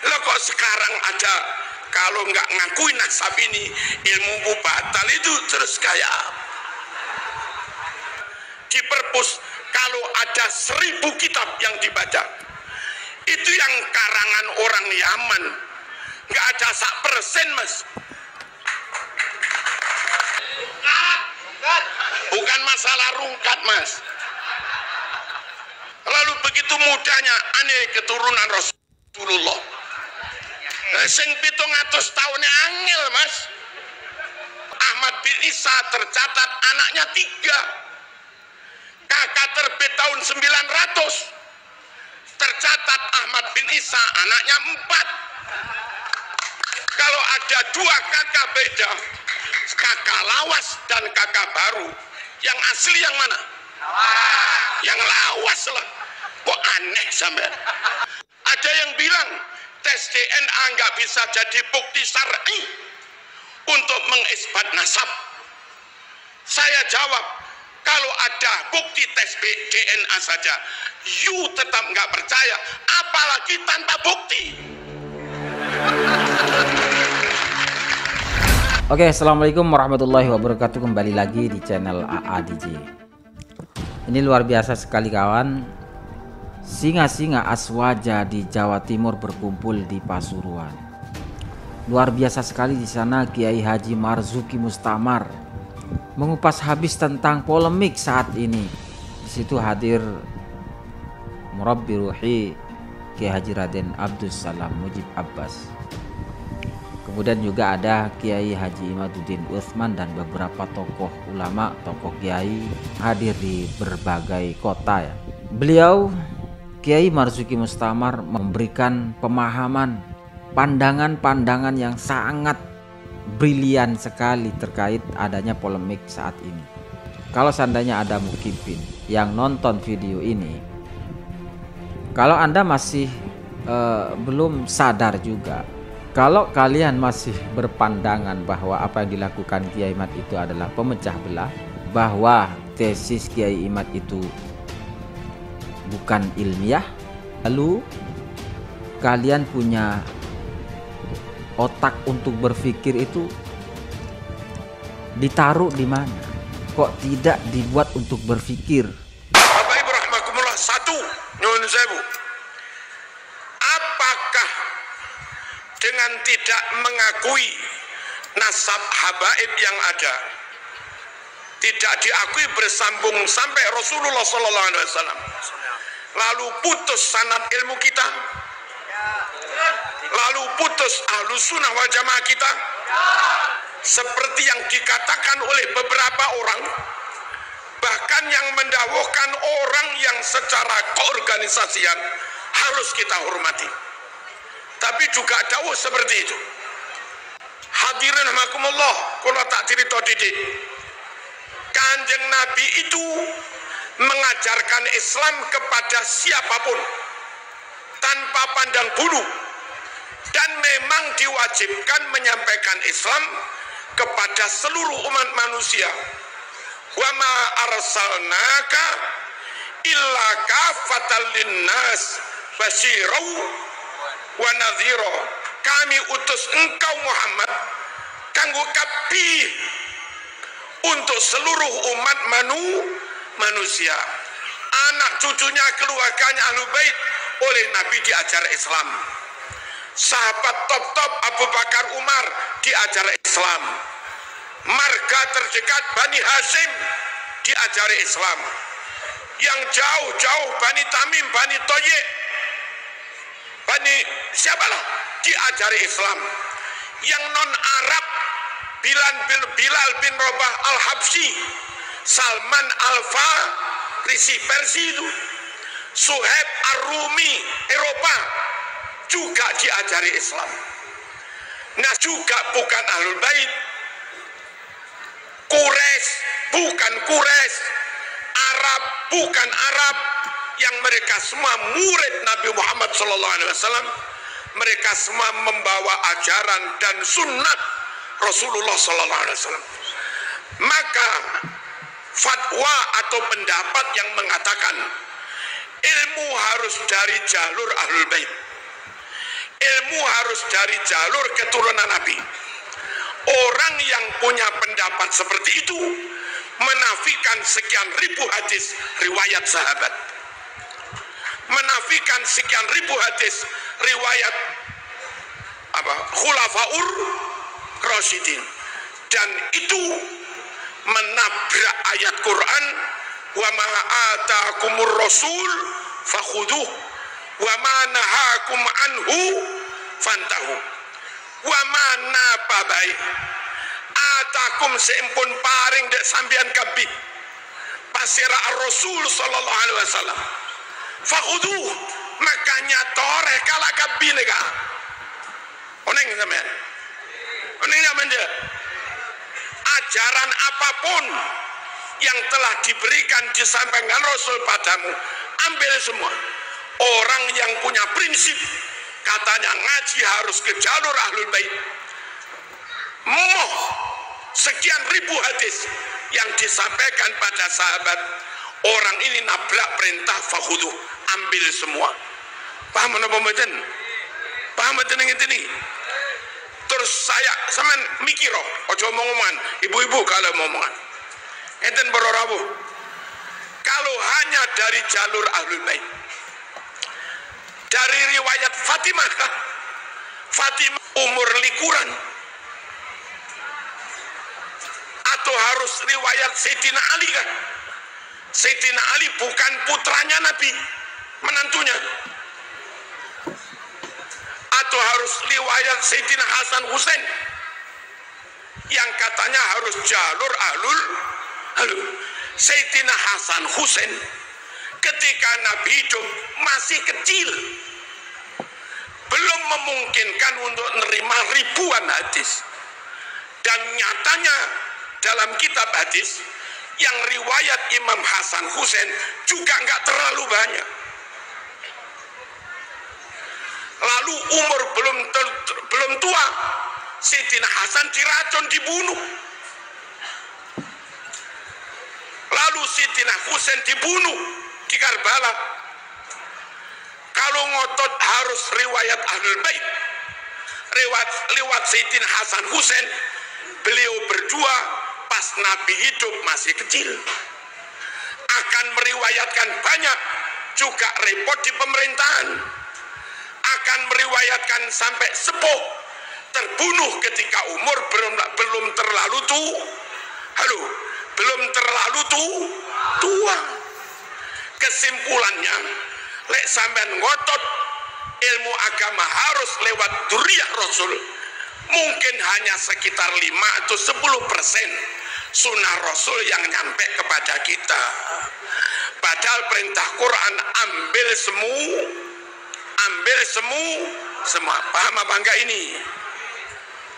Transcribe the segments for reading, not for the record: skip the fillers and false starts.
Lah kok sekarang ada kalau nggak ngakuin nasab ini ilmu batal itu terus kayak di perpus kalau ada 1000 kitab yang dibaca itu yang karangan orang Yaman nggak ada 1%, Mas. Bukan masalah rungkat, Mas. Lalu begitu mudahnya aneh keturunan Rasulullah. Sing 700 tahunnya angel, Mas. Ahmad bin Isa tercatat anaknya 3. Kakak terbit tahun 900. Tercatat Ahmad bin Isa anaknya 4. Kalau ada 2 kakak beda, kakak lawas dan kakak baru, yang asli yang mana? Yang lawas lah. Kok aneh sampai? Ada yang bilang tes DNA nggak bisa jadi bukti syar'i untuk mengisbat nasab. Saya jawab, kalau ada bukti tes DNA saja, you tetap nggak percaya, apalagi tanpa bukti. Oke, assalamualaikum warahmatullahi wabarakatuh. Kembali lagi di channel AA DJ. Ini luar biasa sekali kawan. Singa-singa Aswaja di Jawa Timur berkumpul di Pasuruan. Luar biasa sekali di sana. Kiai Haji Marzuki Mustamar mengupas habis tentang polemik saat ini. Di situ hadir Murabbi Ruhi Kiai Haji Raden Abdus Salam Mujib Abbas. Kemudian juga ada Kiai Haji Imaduddin Utsman dan beberapa tokoh ulama, tokoh kiai hadir di berbagai kota ya. Beliau Kiai Marzuki Mustamar memberikan pemahaman, pandangan-pandangan yang sangat brilian sekali terkait adanya polemik saat ini. Kalau seandainya ada mukibin yang nonton video ini, kalau Anda masih belum sadar juga, kalau kalian masih berpandangan bahwa apa yang dilakukan Kiai Imad itu adalah pemecah belah, bahwa tesis Kiai Imad itu bukan ilmiah, lalu kalian punya otak untuk berpikir itu ditaruh di mana? Kok tidak dibuat untuk berpikir? Bapak Ibu rahimakumullah, satu, nyuwun sewu. Apakah dengan tidak mengakui nasab habaib yang ada, tidak diakui bersambung sampai Rasulullah SAW, lalu putus sanad ilmu kita, lalu putus ahlu sunnah wal jamaah kita, seperti yang dikatakan oleh beberapa orang, bahkan yang mendawahkan orang yang secara keorganisasian harus kita hormati, tapi juga dawuh seperti itu. Hadirin rahimakumullah, kula tak cerita didik. Kanjeng Nabi itu mengajarkan Islam kepada siapapun tanpa pandang bulu, dan memang diwajibkan menyampaikan Islam kepada seluruh umat manusia. Wa ma arsalnaka illa kafatan linnas basyirau wa nadhira. Kami utus engkau Muhammad kanggo kabeh untuk seluruh umat manusia. Anak cucunya, keluarganya Ahlul Bait oleh Nabi diajar Islam. Sahabat top Abu Bakar Umar diajar Islam. Marga terdekat Bani Hashim diajari Islam. Yang jauh-jauh Bani Tamim, Bani Toyek, Bani siapalah diajari Islam. Yang non Arab Bilal bin Rabah Al-Habsyi, Salman Al-Farisi Persia itu, Suhaib Ar-Rumi Eropa juga diajari Islam. Nah, juga bukan Ahlul Bait, Quraisy bukan Quraisy, Arab bukan Arab, yang mereka semua murid Nabi Muhammad SAW. Mereka semua membawa ajaran dan sunnah Rasulullah SAW. Maka fatwa atau pendapat yang mengatakan ilmu harus dari jalur Ahlul Bait, Ilmu harus dari jalur keturunan Nabi. Orang yang punya pendapat seperti itu menafikan sekian ribu hadis riwayat sahabat, menafikan sekian ribu hadis riwayat khulafaur rasyidin, dan itu menabrak ayat Quran, wa ma ataakumur rasul fakhuduh wa ma nahakum anhu fantahu wa ma napabai atakum seimpun paring dek sambian kabih pasira rasul sallallahu alaihi wasallam fakhuduh makanya tore kala kabih nega oneng sampean oneng sampean je ajaran apapun yang telah diberikan disampaikan Rasul padamu, ambil semua. Orang yang punya prinsip katanya ngaji harus ke jalur ahlul bait, sekian ribu hadis yang disampaikan pada sahabat, orang ini nabrak perintah fakhudu, ambil semua. Paham apa mboten? Paham mboten ini? Terus saya sampean mikir ojo omongan ibu-ibu kalau omongan enten bororabu kalau hanya dari jalur ahlul bait, dari riwayat Fatimah kah? Fatimah umur likuran atau harus riwayat Sayyidina Ali kah? Sayyidina Ali bukan putranya Nabi, menantunya. Atau harus riwayat Sayyidina Hasan Husain yang katanya harus jalur ahlul. Sayyidina Hasan Husain ketika Nabi hidup masih kecil, belum memungkinkan untuk menerima ribuan hadis, dan nyatanya dalam kitab hadis yang riwayat Imam Hasan Husain juga nggak terlalu banyak. Lalu umur belum tua, Sayyidina Hasan diracun, dibunuh. Lalu Sayyidina Husain dibunuh di Karbala. Kalau ngotot harus riwayat ahlul bait, lewat Sayyidina Hasan Husain, beliau berdua pas Nabi hidup masih kecil. Akan meriwayatkan banyak, juga repot di pemerintahan. Akan meriwayatkan sampai sepuh, terbunuh ketika umur belum terlalu tua. Kesimpulannya, lek sampean ngotot ilmu agama harus lewat dzurriyyah Rasul, mungkin hanya sekitar 5 atau 10% sunnah Rasul yang nyampe kepada kita. Padahal perintah Quran ambil semua. Paham apa enggak ini?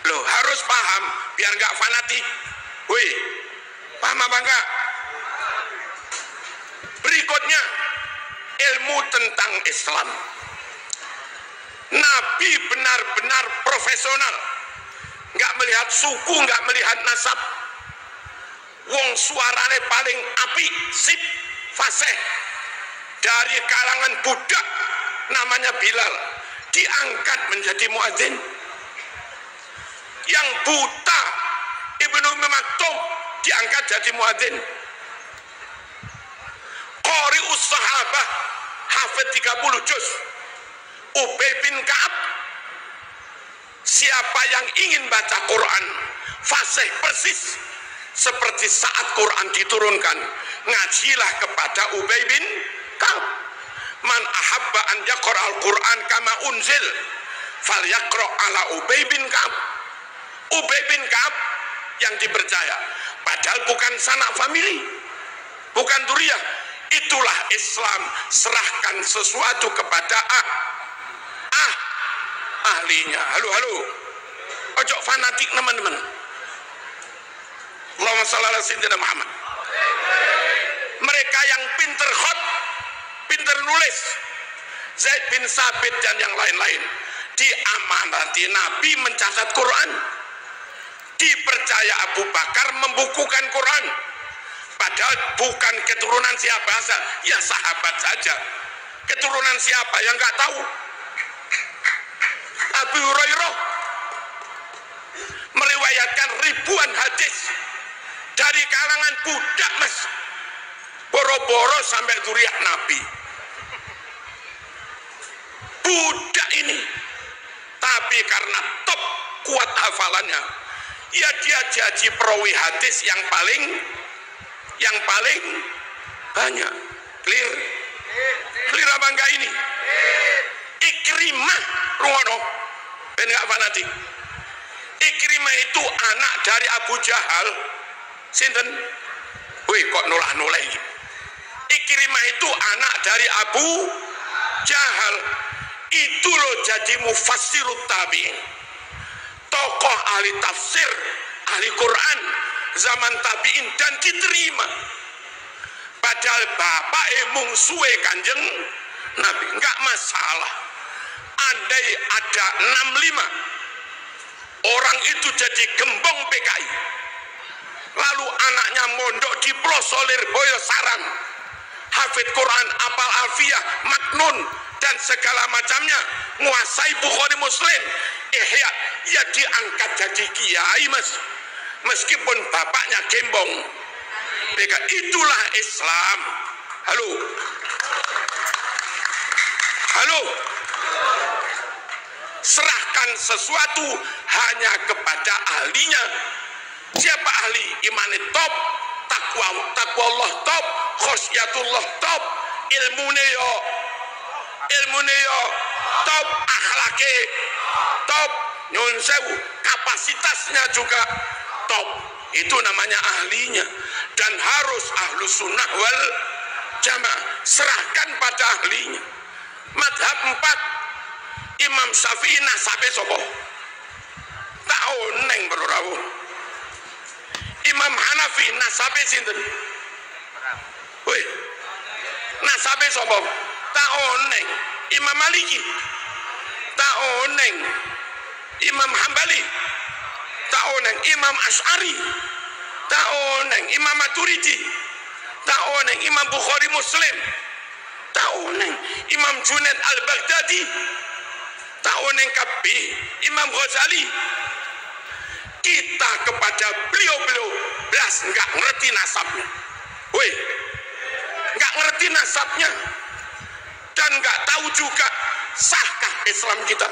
Loh, harus paham biar enggak fanatik. Woi, paham apa enggak? Berikutnya, ilmu tentang Islam. Nabi benar-benar profesional, enggak melihat suku, enggak melihat nasab. Wong suarane paling apik, sip, fasih. Dari kalangan budak namanya Bilal, diangkat menjadi muadzin. Yang buta Ibnu Maktum diangkat jadi muadzin. Qari'us sahabah hafid 30 juz. Ubay bin Ka'ab, siapa yang ingin baca Quran fasih persis seperti saat Quran diturunkan, ngajilah kepada Ubay bin Ka'ab. Man ahabba an yaqra al-Quran kama unzil falyaqra ala Ubay bin Ka'ab. Ubay bin Ka'ab yang dipercaya, padahal bukan sanak famili, bukan dzurriyyah. Itulah Islam, serahkan sesuatu kepada ahlinya. Halo, ojo fanatik teman-teman. Allahumma shalli ala sayyidina Muhammad. Mereka yang pinter khot, pinter nulis, Zaid bin Sabit dan yang lain-lain, diamanati Nabi mencatat Quran, dipercaya Abu Bakar membukukan Quran, padahal bukan keturunan siapa saja, ya sahabat saja. Keturunan siapa yang nggak tahu? Abu Hurairah meriwayatkan ribuan hadis dari kalangan budak, Mas. Boro-boro sampai zuriat Nabi. Budak ini, tapi karena top kuat hafalannya, ya dia jadi perawi hadis yang paling banyak. Clear? Clear apa enggak ini? Ikrimah, rungono, ben enggak fanatik. Ikrimah itu anak dari Abu Jahal. Sinten? Wih, kok nolah-nolah ini? Ikrimah itu anak dari Abu Jahal. Itu loh jadi mufassirut tabi'in, tokoh ahli tafsir, ahli Quran zaman tabi'in, dan diterima. Padahal bapak mungsuhe Kanjeng Nabi. Enggak masalah andai ada 65 orang itu jadi gembong PKI, lalu anaknya mondok di Plosolir Boyo Sarang, hafid Quran, apal alfiyah, maknun dan segala macamnya, menguasai Bukhari Muslim, ya diangkat jadi kiai, Mas, meskipun bapaknya gembong PKI. Itulah Islam. Halo, halo. Serahkan sesuatu hanya kepada ahlinya. Siapa ahli? Imani top, takwa Allah top, khosyatullah top, ilmune yo top, akhlake top, nyun sewu, kapasitasnya juga top. Itu namanya ahlinya, dan harus ahlus sunnah wal jamaah. Serahkan pada ahlinya. Madhab 4 Imam Syafi'i nasabe sopo? Tau neng berurawu. Imam Hanafi nasabe sinten? Woi, nasabe sopo? Tau neng. Imam Maliki tau neng. Imam Hambali tau neng. Imam Asy'ari tau neng. Imam Maturidi tau neng. Imam Bukhari Muslim tau neng. Imam Junaid Al-Baghdadi tau neng kabeh. Imam Ghazali. Kita kepada beliau-beliau belas nggak ngerti nasabnya. Woi, nggak ngerti nasabnya, dan nggak tahu juga sahkah Islam kita.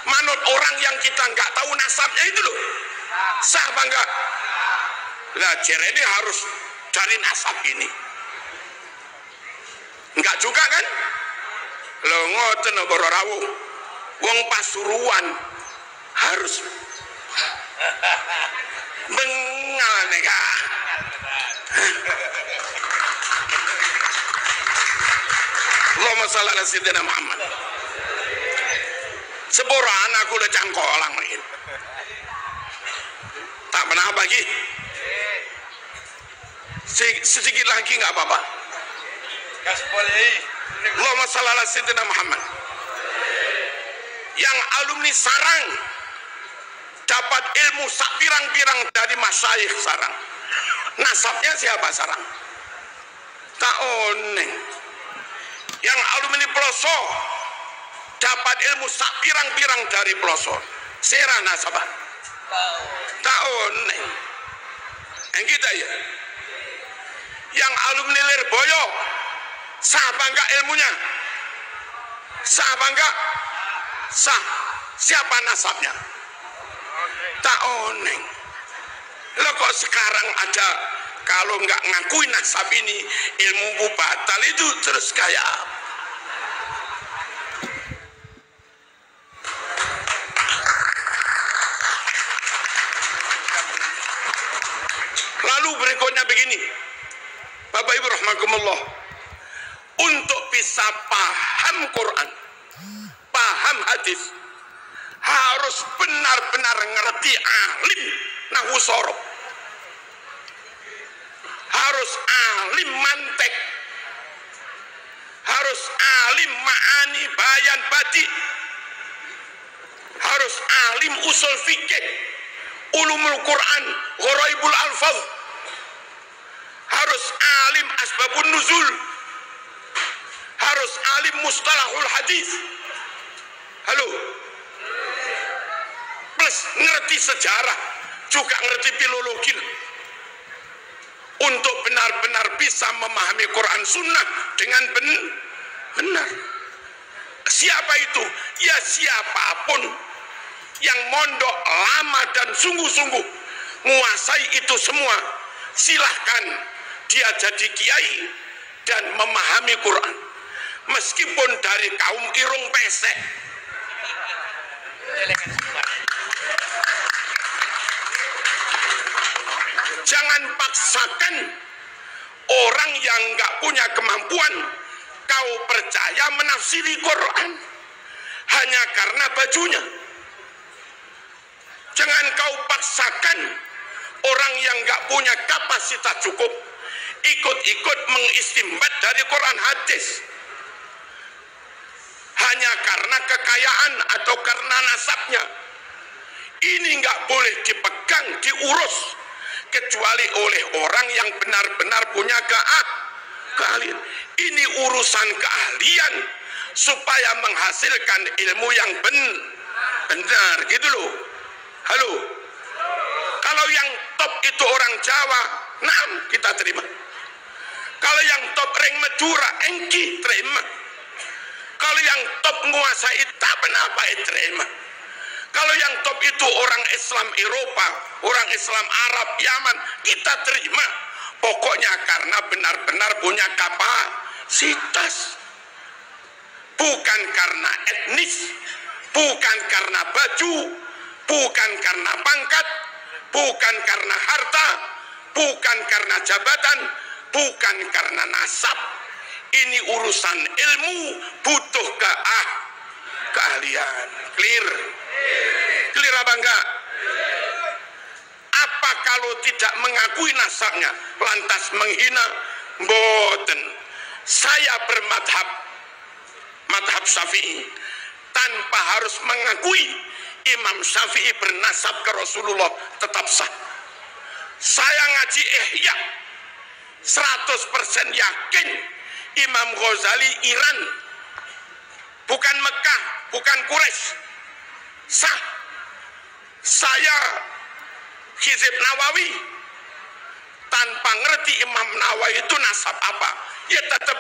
Manut orang yang kita nggak tahu nasabnya itu loh, sah apa enggak? Nah, ini harus cari nasab ini. Enggak juga kan? Lo ngoten bororawu, wong Pasuruan harus bengal nega. Allahumma shalli ala sayyidina Muhammad. Seboran aku udah cangkolang ini. Tak pernah bagi. Sedikit lagi nggak apa-apa. Allahumma shalli ala sayyidina Muhammad. Yang alumni Sarang dapat ilmu pirang-pirang dari masyayikh Sarang. Nasabnya siapa Sarang? Taoneng. Yang alumni Ploso dapat ilmu pirang-pirang dari Ploso. Sera nasabah. Taoneng. Yang kita ya. Yang alumni Lirboyo, sah apa enggak ilmunya? Sah apa enggak? Sah. Siapa nasabnya? Taoneng. Lo kok sekarang ada, kalau nggak ngakui nasab ini ilmu batal itu terus kayak lalu berikutnya begini, Bapak Ibu rahimakumullah, untuk bisa paham Quran, paham hadis, harus benar-benar ngerti alim nahwu sorob, harus alim mantek, harus alim ma'ani bayan badi, harus alim usul fikih, ulumul Quran, gharaibul alfaz, harus alim asbabun nuzul, harus alim mustalahul hadis, Halo? Plus ngerti sejarah, juga ngerti filologi. Untuk benar-benar bisa memahami Quran Sunnah dengan benar. Siapa itu? Ya siapapun yang mondok lama dan sungguh-sungguh menguasai itu semua, silahkan dia jadi kiai dan memahami Quran, meskipun dari kaum irung pesek. Jangan paksakan orang yang nggak punya kemampuan kau percaya menafsiri Quran hanya karena bajunya. Jangan kau paksakan orang yang nggak punya kapasitas cukup ikut-ikut mengistimbat dari Quran hadis hanya karena kekayaan atau karena nasabnya. Ini nggak boleh dipegang, diurus kecuali oleh orang yang benar-benar punya keahlian. Ini urusan keahlian supaya menghasilkan ilmu yang benar, gitu loh. Halo? Kalau yang top itu orang Jawa, nah kita terima. Kalau yang top ring Madura, engki terima. Kalau yang top menguasai tak kenapa terima. Kalau yang top itu orang Islam Eropa, orang Islam Arab, Yaman, kita terima. Pokoknya karena benar-benar punya kapasitas. Bukan karena etnis, bukan karena baju, bukan karena pangkat, bukan karena harta, bukan karena jabatan, bukan karena nasab. Ini urusan ilmu, butuh keahlian. Clear? Clear apa enggak? Apa kalau tidak mengakui nasabnya lantas menghina? Mboten. Saya bermadhab Syafi'i tanpa harus mengakui Imam Syafi'i bernasab ke Rasulullah tetap sah. Saya ngaji Ihya 100% yakin Imam Ghazali Iran, bukan Mekah, bukan Quraisy, sah. Saya Hizib Nawawi tanpa ngerti Imam Nawawi itu nasab apa, ya tetap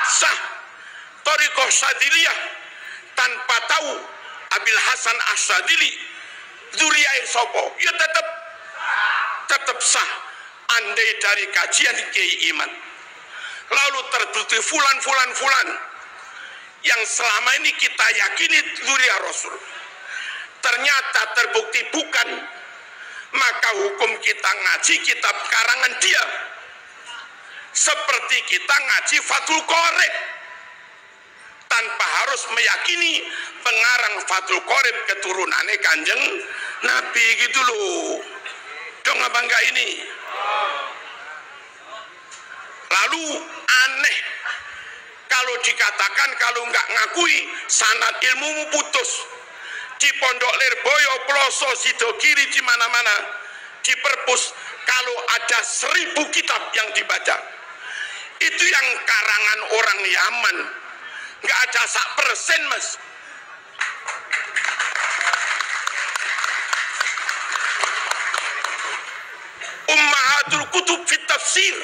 sah. Thariqah Syadiliyah tanpa tahu Abil Hasan Asyadili dzuriyah sopo, ya tetap sah. Andai dari kajian Kiai Iman lalu terbukti fulan yang selama ini kita yakini dzuriyah Rasul ternyata terbukti bukan, maka hukum kita ngaji kitab karangan dia seperti kita ngaji Fathul Qorib tanpa harus meyakini pengarang Fathul Qorib keturunannya Kanjeng Nabi, gitu loh. Dong apa enggak ini? Lalu aneh kalau dikatakan kalau nggak ngakui sanad ilmumu putus. Di Pondok Lirboyo, Ploso, Sidogiri, di mana-mana, di perpus, kalau ada 1000 kitab yang dibaca, itu yang karangan orang Yaman, nggak ada 1%, mas. Ummahatul Kutub fit Tafsir,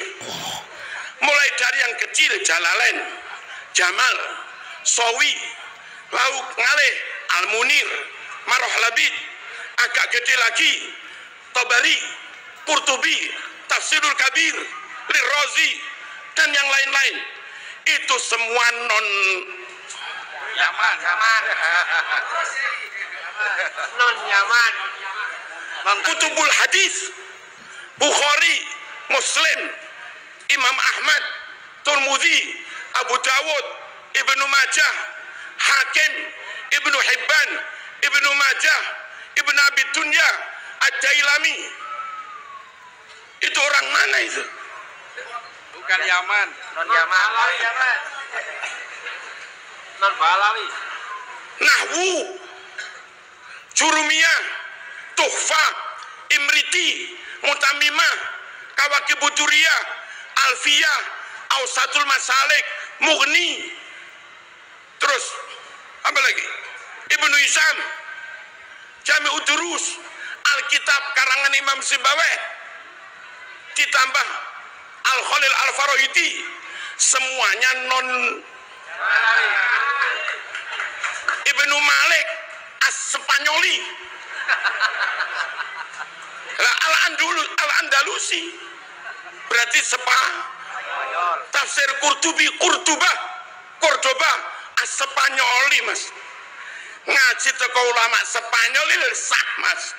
mulai dari yang kecil Jalalain, Jamal, Sawi, lalu ngalih Al-Munir, Maroh Labid, agak gede lagi Tabari, Qurtubi, Tafsirul Kabir, Lirrazi, dan yang lain-lain. Itu semua non Yaman, non Kutubul Hadis, Bukhari, Muslim, Imam Ahmad, Tirmidzi, Abu Dawud, Ibnu Majah, Hakim, Ibnu Hibban, Ibnu Majah, Ibnu Abi Dunya, Ad-Dailami. Itu orang mana itu? Bukan Yaman, non Yaman, non Balawi. Nahwu, Jurumiyah, Tuhfah, Imriti, Mutamimah, Kawakibud Duriyah, Alfiyah, Ausatul Masalik, Mughni. Terus apa lagi? Ibnu Hisham, Jami'ud Durus, Alkitab karangan Imam Sibawayh, ditambah Al-Khalil Al-Farahidi, semuanya non. Ibnu Malik As-Spanyoli, Al-Andalusi, berarti tafsir Qurtubi, Cordoba, As-Spanyoli, Mas. Ngaji teko ulama Spanyol ini sah, Mas.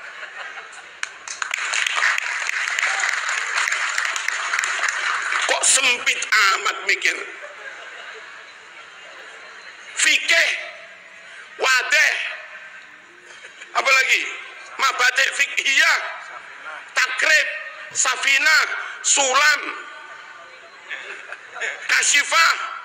Kok sempit amat mikir. Fikih, wadeh, apa lagi? Mabadi' fikhiyah, takrib, safina, sulam, kasyifah.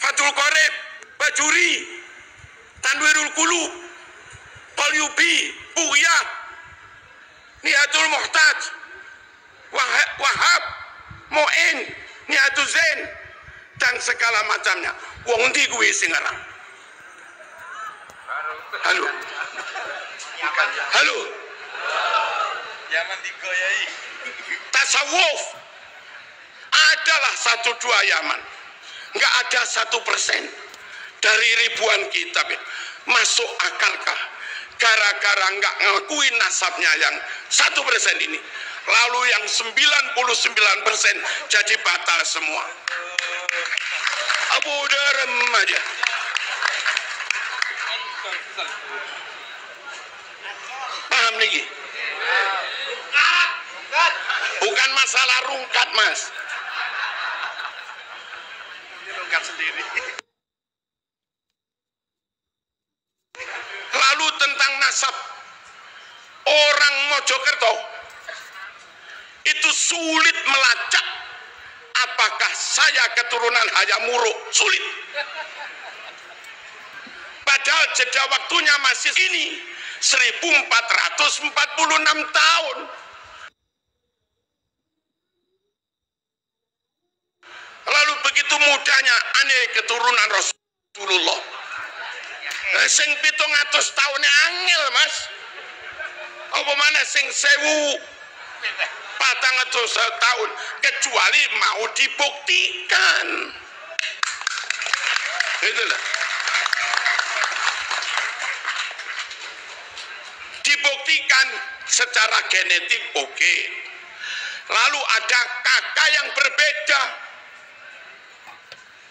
Fathul Qorib, Bajuri, Tanwirul Qulub, Qalyubi, Bughyah, Nihatul Muhtaj, Wahab, Mu'in, Nihatul Zain, dan segala macamnya. Wong ndi kuwi sing aran? Halo. Halo. Yaman digoyai. Tasawuf adalah 1-2 Yaman. Nggak ada 1% dari ribuan kitab. Masuk akalkah gara-gara nggak ngakuin nasabnya yang 1% ini, lalu yang 99% jadi batal semua? Abu Darem aja. Paham nih? Bukan masalah rungkat, Mas. Sendiri. Lalu tentang nasab orang Mojokerto itu sulit melacak apakah saya keturunan Hayamuruk, sulit. Padahal jeda waktunya masih ini 1446 tahun. Lalu begitu mudahnya aneh keturunan Rasulullah. Sing 700 tahun angel, Mas. Apa mana sing 1400 tahun, kecuali mau dibuktikan. Itulah. Dibuktikan secara genetik oke. Lalu ada kakak yang berbeda.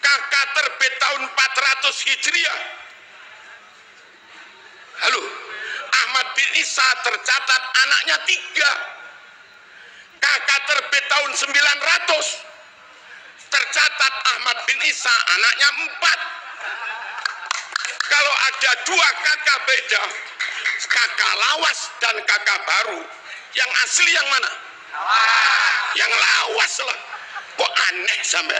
Kakak terbit tahun 400 Hijriah. Halo, Ahmad bin Isa tercatat anaknya 3. Kakak terbit tahun 900. Tercatat Ahmad bin Isa anaknya 4. Kalau ada 2 kakak beda, kakak lawas dan kakak baru, yang asli yang mana? Yang lawas lah. Kok aneh sampai?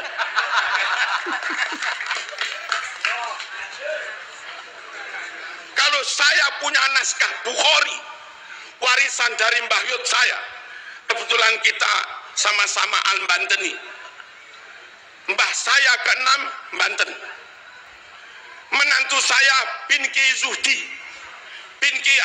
Kalau saya punya naskah Bukhari, warisan dari Mbah Yud saya, kebetulan kita sama-sama Al-Banteni. Mbah saya ke-6 Banten. Menantu saya Pinki Zuhdi, Pinki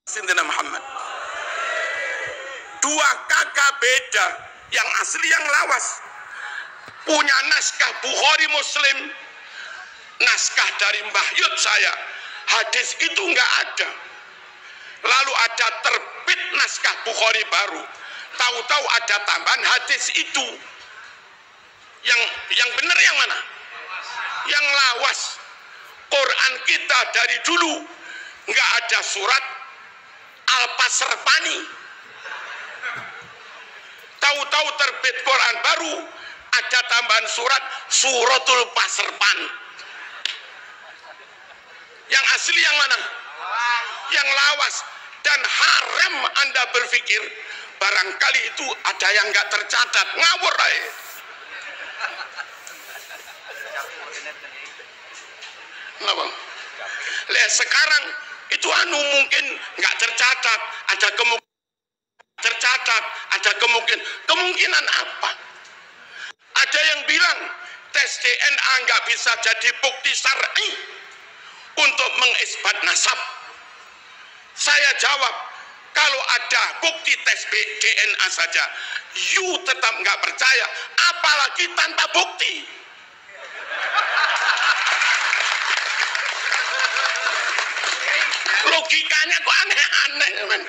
Sintina Muhammad. 2 kakak beda, yang asli yang lawas. Punya naskah Bukhari Muslim, naskah dari Mbah Yud saya, hadis itu nggak ada. Lalu ada terbit naskah Bukhari baru, tahu-tahu ada tambahan hadis itu. Yang benar yang mana? Yang lawas. Quran kita dari dulu nggak ada surat Al-Pasrpani. Tahu-tahu terbit Quran baru, ada tambahan surat Suratul Pasrpan. Yang asli yang mana? Yang lawas. dan haram Anda berpikir barangkali itu ada yang nggak tercatat. Ngawur aja. Kenapa? Lihat sekarang itu mungkin nggak tercatat, ada kemungkinan tercatat, ada kemungkinan apa? Ada yang bilang tes DNA nggak bisa jadi bukti syar'i untuk mengisbat nasab. Saya jawab, kalau ada bukti tes DNA saja, you tetap nggak percaya, apalagi tanpa bukti. Logikanya kok aneh-aneh, teman.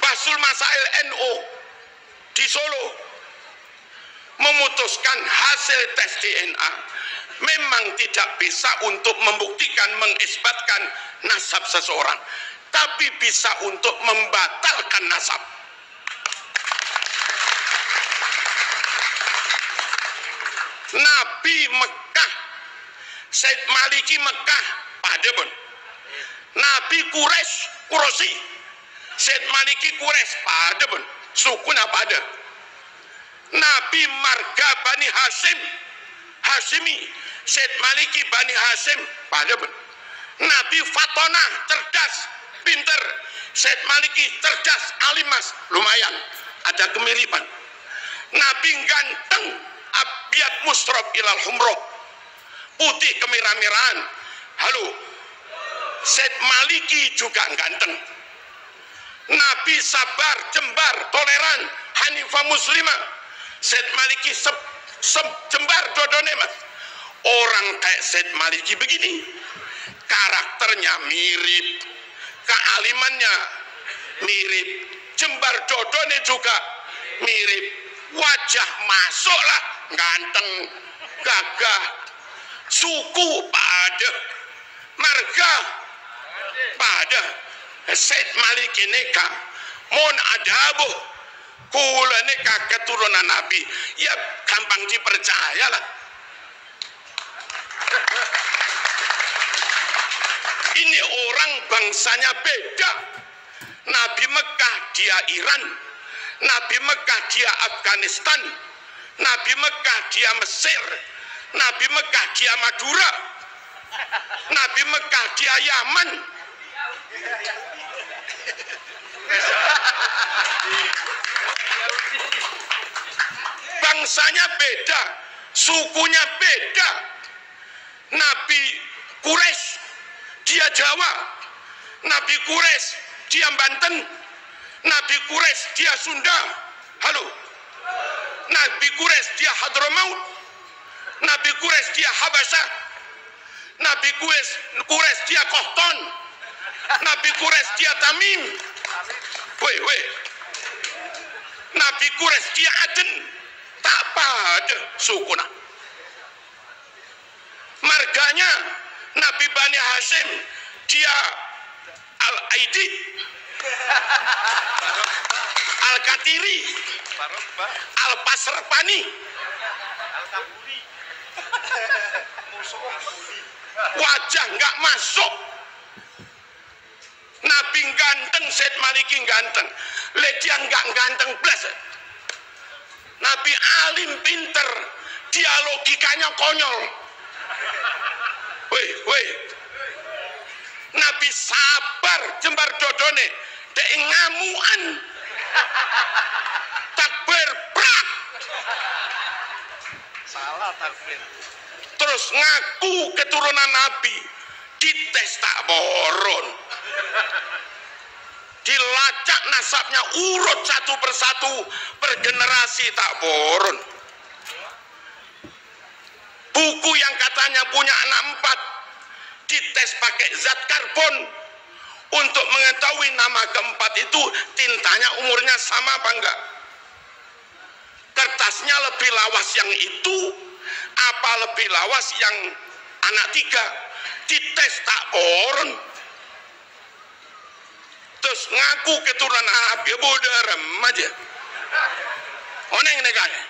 Basul Masail NU di Solo memutuskan hasil tes DNA memang tidak bisa untuk membuktikan, mengisbatkan nasab seseorang, tapi bisa untuk membatalkan nasab. Nabi Mekah, Said Maliki Mekah, Padebon. Nabi Quraisy, Said Maliki Quraisy, Padebon. Sukuna pada. Nabi Marga Bani Hashimi, Said Maliki Bani Hashim, Padebon. Nabi Fatona, cerdas, pinter. Said Maliki cerdas, alimas, lumayan. Ada kemiripan. Nabi ganteng, abiyat musrob ilal humroh, putih kemerah-merahan. Halo, Said Maliki juga ganteng. Nabi sabar, jembar, toleran, hanifah muslimah. Said Maliki jembar dodone, mas. Orang kayak Said Maliki begini, karakternya mirip, kealimannya mirip, jembar dodone juga mirip, wajah masuklah, ganteng, gagah, suku pada, marga pada. Said Maliki neka mon adabuh kula neka keturunan Nabi, ya gampang dipercaya lah. Ini orang bangsanya beda. Nabi Mekah dia Iran, Nabi Mekah dia Afghanistan, Nabi Mekah dia Mesir, Nabi Mekah dia Madura, Nabi Mekah dia Yaman. Bangsanya beda, sukunya beda. Nabi Quraisy dia Jawa, Nabi Quraisy dia Banten, Nabi Quraisy dia Sunda. Halo, Nabi Quraisy dia Hadramaut, Nabi Quraisy dia Habasyah, Nabi Quraisy dia Qahtan, Nabi Quraisy dia Tamim. Weh, Nabi Quraisy dia Aden. Tak pada sukuna. Marganya Nabi Bani Hashim dia Al-Aidi, Al-Katiri, Al-Pasrpani, wajah nggak masuk. Nabi ganteng, Said Maliki ganteng, dia nggak ganteng plus. Nabi alim pinter, dia logikanya konyol. Weh, Nabi sabar, jembar dodone, dek ngamuan, takbir prak, Salah takbir. terus ngaku keturunan Nabi, dites tak boron, dilacak nasabnya urut satu persatu per generasi tak boron. Buku yang katanya punya anak 4 dites pakai zat karbon untuk mengetahui nama keempat itu tintanya umurnya sama apa enggak. Kertasnya lebih lawas yang itu apa lebih lawas yang anak 3, dites tak boron. Terus ngaku keturunan Nabi, bodoh aja. Oneng negara.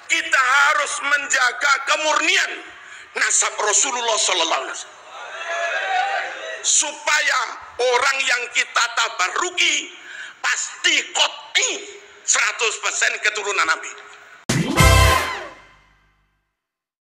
Kita harus menjaga kemurnian nasab Rasulullah sallallahu alaihi wasallam. Supaya orang yang kita tabaruki pasti qot'i 100% keturunan Nabi.